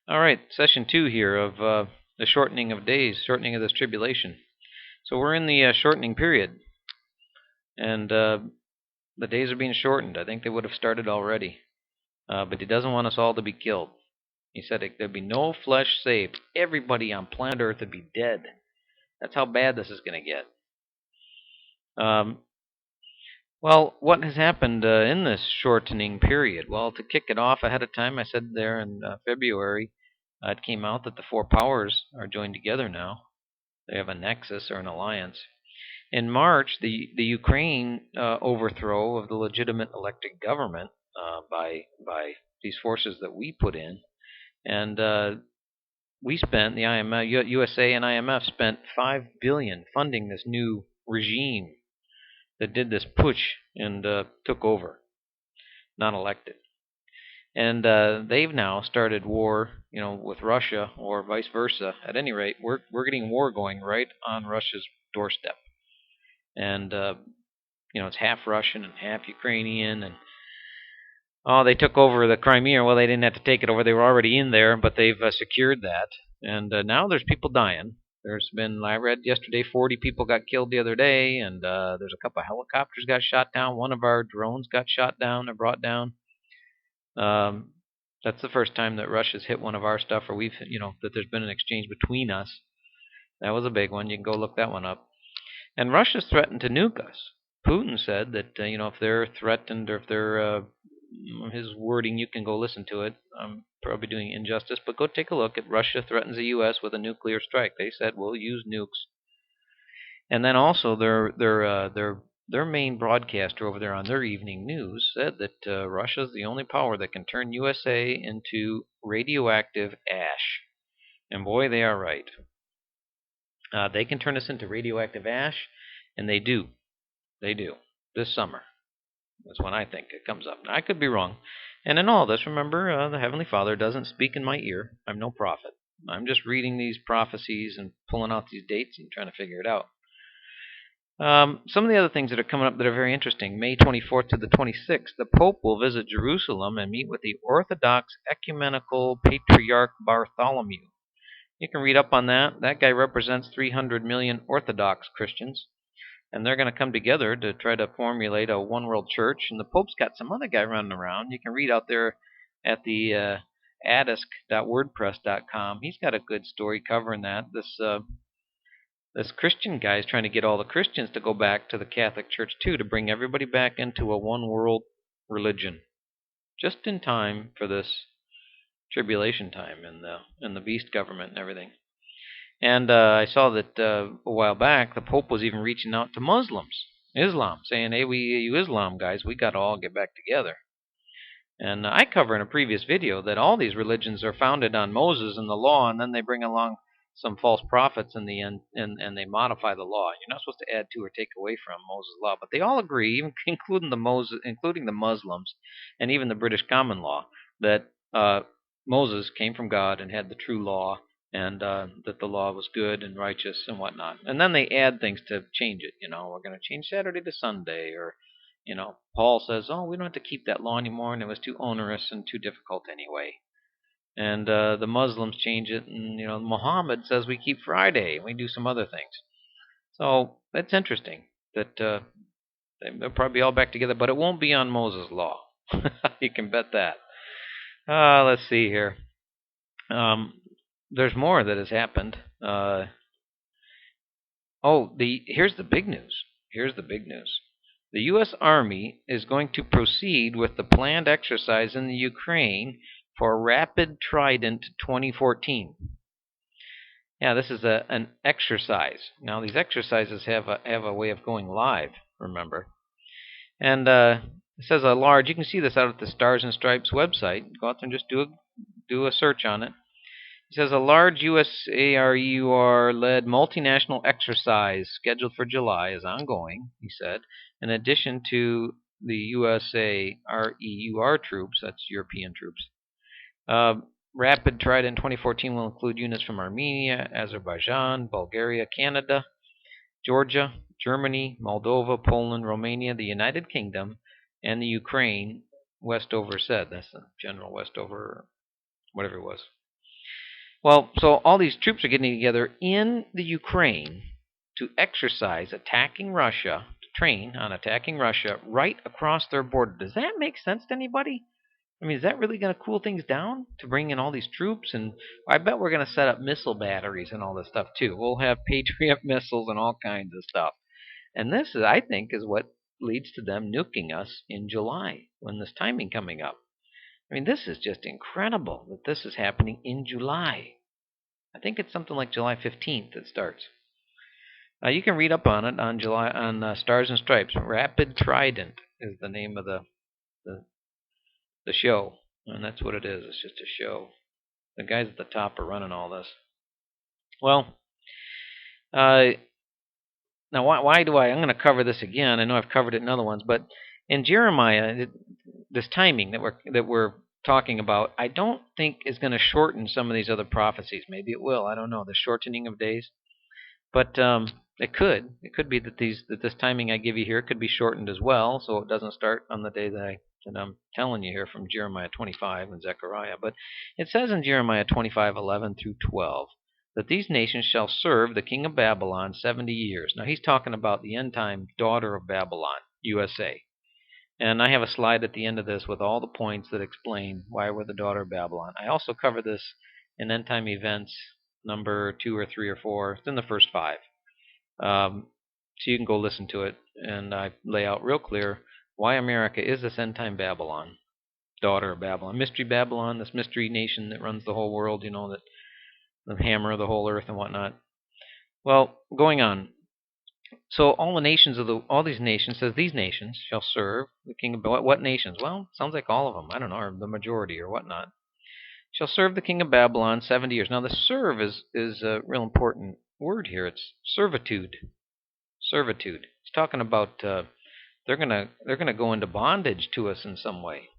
All right, session 2 here of the shortening of days, shortening of this tribulation. So we're in the shortening period, and the days are being shortened. I think they would have started already, but he doesn't want us all to be killed. He said there'd be no flesh saved. Everybody on planet Earth would be dead. That's how bad this is going to get. Well, what has happened in this shortening period? Well, to kick it off ahead of time, I said there in February, it came out that the four powers are joined together now. They have a nexus or an alliance. In March, the Ukraine overthrow of the legitimate elected government by these forces that we put in, and we spent the IMF, USA, and IMF spent $5 billion funding this new regime that did this push and took over, not elected. And they've now started war, with Russia or vice versa. At any rate, we're getting war going right on Russia's doorstep. And it's half Russian and half Ukrainian, and they took over the Crimea. Well, they didn't have to take it over; they were already in there, but they've secured that. And now there's people dying. I read yesterday, 40 people got killed the other day, and there's a couple of helicopters got shot down. One of our drones got shot down or brought down. That's the first time that Russia's hit one of our stuff, or that there's been an exchange between us. That was a big one. You can go look that one up. And Russia's threatened to nuke us. Putin said that if they're threatened or if they're his wording, you can go listen to it. I'm probably doing injustice, but go take a look at Russia threatens the U.S. with a nuclear strike. They said we'll use nukes. And then also their main broadcaster over there on their evening news said that Russia's the only power that can turn USA into radioactive ash. And boy, they are right. They can turn us into radioactive ash, and they do. They do. This summer. That's when I think it comes up. Now, I could be wrong. And in all this, remember, the Heavenly Father doesn't speak in my ear. I'm no prophet. I'm just reading these prophecies and pulling out these dates and trying to figure it out. Some of the other things that are coming up that are very interesting. May 24th to the 26th, the Pope will visit Jerusalem and meet with the Orthodox Ecumenical Patriarch Bartholomew. You can read up on that. That guy represents 300 million Orthodox Christians. And they're going to come together to try to formulate a one-world church. And the Pope's got some other guy running around. You can read out there at the adisk.wordpress.com. He's got a good story covering that. This Christian guy is trying to get all the Christians to go back to the Catholic Church too, to bring everybody back into a one-world religion, just in time for this tribulation time and the beast government and everything. And I saw that a while back the Pope was even reaching out to Muslims, Islam, saying, hey, you Islam guys, we got to all get back together. And I cover in a previous video that all these religions are founded on Moses and the law, and then they bring along some false prophets in the end, and they modify the law. You're not supposed to add to or take away from Moses' law, but they all agree, even including the Muslims, and even the British common law, that Moses came from God and had the true law, and that the law was good and righteous and whatnot. And then they add things to change it. We're going to change Saturday to Sunday, or Paul says, oh, we don't have to keep that law anymore, and it was too onerous and too difficult anyway. And the Muslims change it, and Muhammad says we keep Friday, and we do some other things. So that's interesting that they'll probably be all back together, but it won't be on Moses' law. You can bet that. Let's see here. There's more that has happened. Here's the big news. The U.S. Army is going to proceed with the planned exercise in the Ukraine for Rapid Trident 2014. Yeah, this is an exercise. Now, these exercises have a way of going live, remember. And it says you can see this out at the Stars and Stripes website. Go out there and just do a search on it. It says a large USAREUR-led multinational exercise scheduled for July is ongoing, he said, in addition to the USAREUR troops, that's European troops. Rapid Trident 2014 will include units from Armenia, Azerbaijan, Bulgaria, Canada, Georgia, Germany, Moldova, Poland, Romania, the United Kingdom, and the Ukraine, Westover said. That's the General Westover, whatever it was. Well, so all these troops are getting together in the Ukraine to exercise attacking Russia, to train on attacking Russia right across their border. Does that make sense to anybody? I mean, is that really going to cool things down to bring in all these troops? And I bet we're going to set up missile batteries and all this stuff too. We'll have Patriot missiles and all kinds of stuff. And this, is, I think, is what leads to them nuking us in July when this timing coming up. I mean, this is just incredible that this is happening in July. I think it's something like July 15th it starts. You can read up on it on July on Stars and Stripes. Rapid Trident is the name of the the show, and that's what it is. It's just a show. The guys at the top are running all this. Well, now why do I'm going to cover this again. I know I've covered it in other ones, but in Jeremiah, this timing that we're talking about, I don't think is going to shorten some of these other prophecies. Maybe it will. I don't know. The shortening of days. But it could. It could be that this timing I give you here could be shortened as well, so it doesn't start on the day that I'm telling you here from Jeremiah 25 and Zechariah. But it says in Jeremiah 25:11 through 12 that these nations shall serve the king of Babylon 70 years. Now he's talking about the end time daughter of Babylon, USA. And I have a slide at the end of this with all the points that explain why we're the daughter of Babylon. I also cover this in End Time Events number 2 or 3 or 4. It's in the first 5. So you can go listen to it, and I lay out real clear why America is this end time Babylon, daughter of Babylon, mystery Babylon, this mystery nation that runs the whole world, that the hammer of the whole earth and whatnot. Well, going on. So all these nations, says these nations shall serve the king of what nations? Well, sounds like all of them. I don't know, or the majority or whatnot. Shall serve the king of Babylon 70 years. Now the serve is a real important word here. It's servitude. Servitude. It's talking about they're gonna go into bondage to us in some way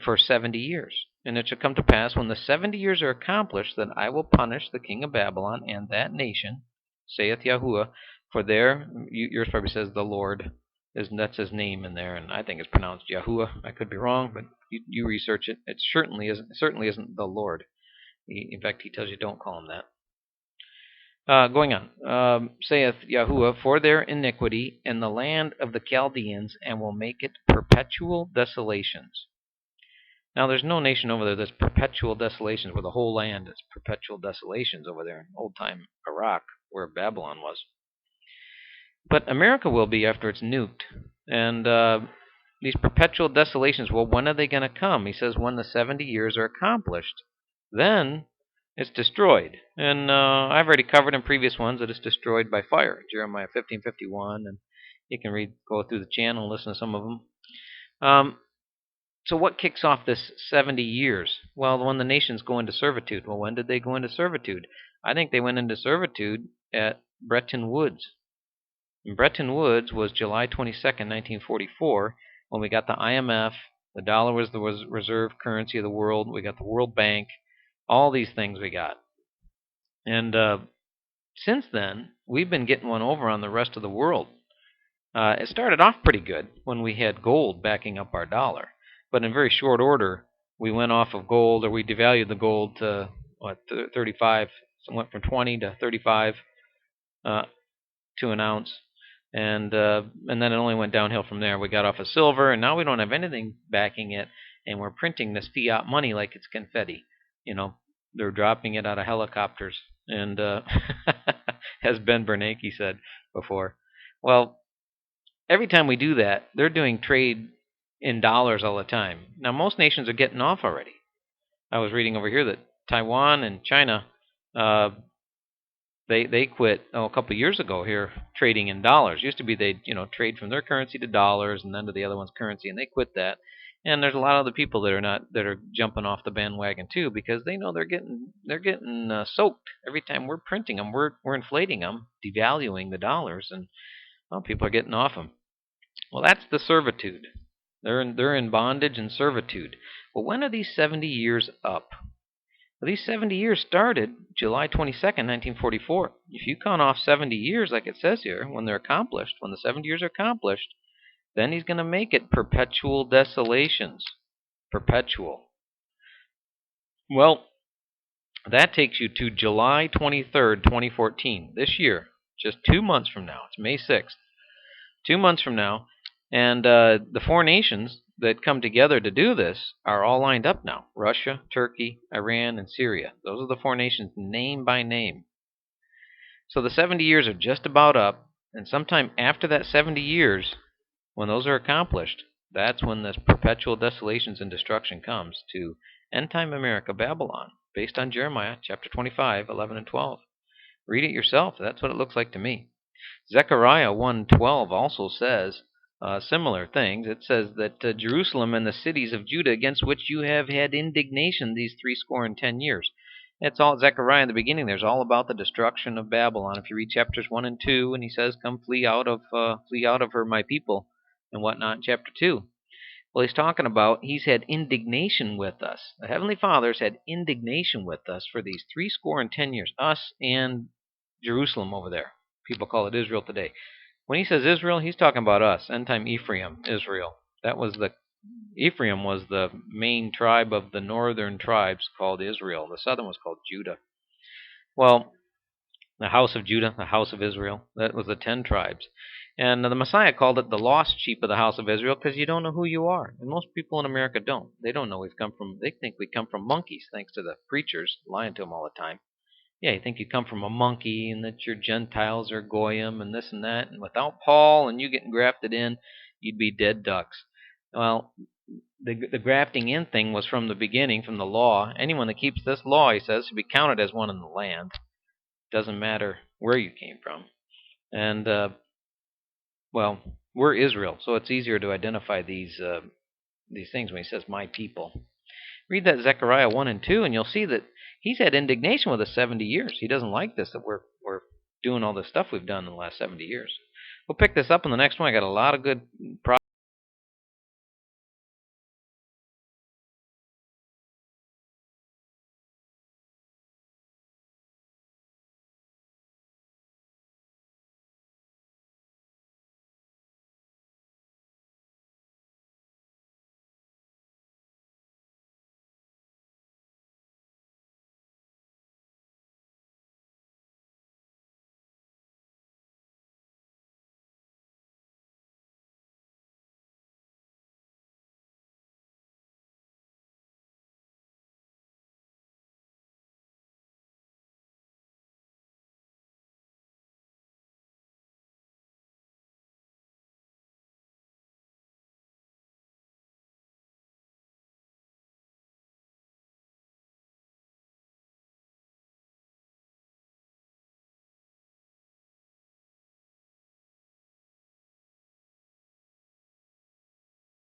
for 70 years. And it shall come to pass when the 70 years are accomplished that I will punish the king of Babylon and that nation, saith Yahuwah. For there, yours probably says the Lord, that's his name in there, and I think it's pronounced Yahuwah. I could be wrong, but you research it. It certainly isn't the Lord. In fact, he tells you don't call him that. Going on, saith Yahuwah, for their iniquity in the land of the Chaldeans, and will make it perpetual desolations. Now, there's no nation over there that's perpetual desolations, where the whole land is perpetual desolations over there in old-time Iraq, where Babylon was. But America will be after it's nuked. And these perpetual desolations, well, when are they going to come? He says when the 70 years are accomplished. Then it's destroyed. And I've already covered in previous ones that it's destroyed by fire. Jeremiah 15:51, and you can go through the channel and listen to some of them. So what kicks off this 70 years? Well, when the nations go into servitude. Well, when did they go into servitude? I think they went into servitude at Bretton Woods. And Bretton Woods was July 22nd, 1944, when we got the IMF. The dollar was the reserve currency of the world. We got the World Bank. All these things we got. And since then, we've been getting one over on the rest of the world. It started off pretty good when we had gold backing up our dollar. But in very short order, we went off of gold, or we devalued the gold to, 35. So it went from 20 to 35 to an ounce. And then it only went downhill from there. We got off of silver, and now we don't have anything backing it, and we're printing this fiat money like it's confetti. They're dropping it out of helicopters, and as Ben Bernanke said before. Well, every time we do that, they're doing trade in dollars all the time. Now, most nations are getting off already. I was reading over here that Taiwan and China, they quit a couple of years ago here trading in dollars. Used to be they'd trade from their currency to dollars and then to the other one's currency, and they quit that. And there's a lot of other people that are jumping off the bandwagon too, because they know they're getting soaked every time we're printing them. We're inflating them, devaluing the dollars, and people are getting off them. Well, that's the servitude. They're in bondage and servitude. Well, when are these 70 years up? Well, these 70 years started July 22nd, 1944. If you count off 70 years, like it says here, when they're accomplished, when the 70 years are accomplished, then he's going to make it perpetual desolations. Perpetual. Well, That takes you to July 23rd, 2014, this year, just 2 months from now. It's May 6th. 2 months from now, and the four nations that come together to do this are all lined up now: Russia, Turkey, Iran, and Syria. Those are the four nations name by name. So the 70 years are just about up, and sometime after that 70 years, when those are accomplished, that's when this perpetual desolations and destruction comes to end-time America, Babylon, based on Jeremiah chapter 25, 11 and 12. Read it yourself. That's what it looks like to me. Zechariah 1:12 also says similar things. It says that Jerusalem and the cities of Judah, against which you have had indignation these 60 and 10 years. It's all Zechariah in the beginning. There's all about the destruction of Babylon. If you read chapters 1 and 2, and he says, "Come, flee out of her, my people," and whatnot. In chapter 2, well, he's talking about he's had indignation with us. The Heavenly Father's had indignation with us for these 60 and 10 years. Us and Jerusalem over there. People call it Israel today. When he says Israel, he's talking about us. End time Ephraim, Israel. Ephraim was the main tribe of the northern tribes called Israel. The southern was called Judah. Well, the house of Judah, the house of Israel, that was the 10 tribes. And the Messiah called it the lost sheep of the house of Israel because you don't know who you are. And most people in America don't. They don't know they think we come from monkeys, thanks to the preachers lying to them all the time. Yeah, you think you come from a monkey and that you're Gentiles or Goyim and this and that. And without Paul and you getting grafted in, you'd be dead ducks. Well, the grafting in thing was from the beginning, from the law. Anyone that keeps this law, he says, should be counted as one in the land. Doesn't matter where you came from. And, well, we're Israel, so it's easier to identify these things when he says, my people. Read that Zechariah 1 and 2, and you'll see that he's had indignation with us 70 years. He doesn't like this, that we're doing all this stuff we've done in the last 70 years. We'll pick this up in the next one. I got a lot of good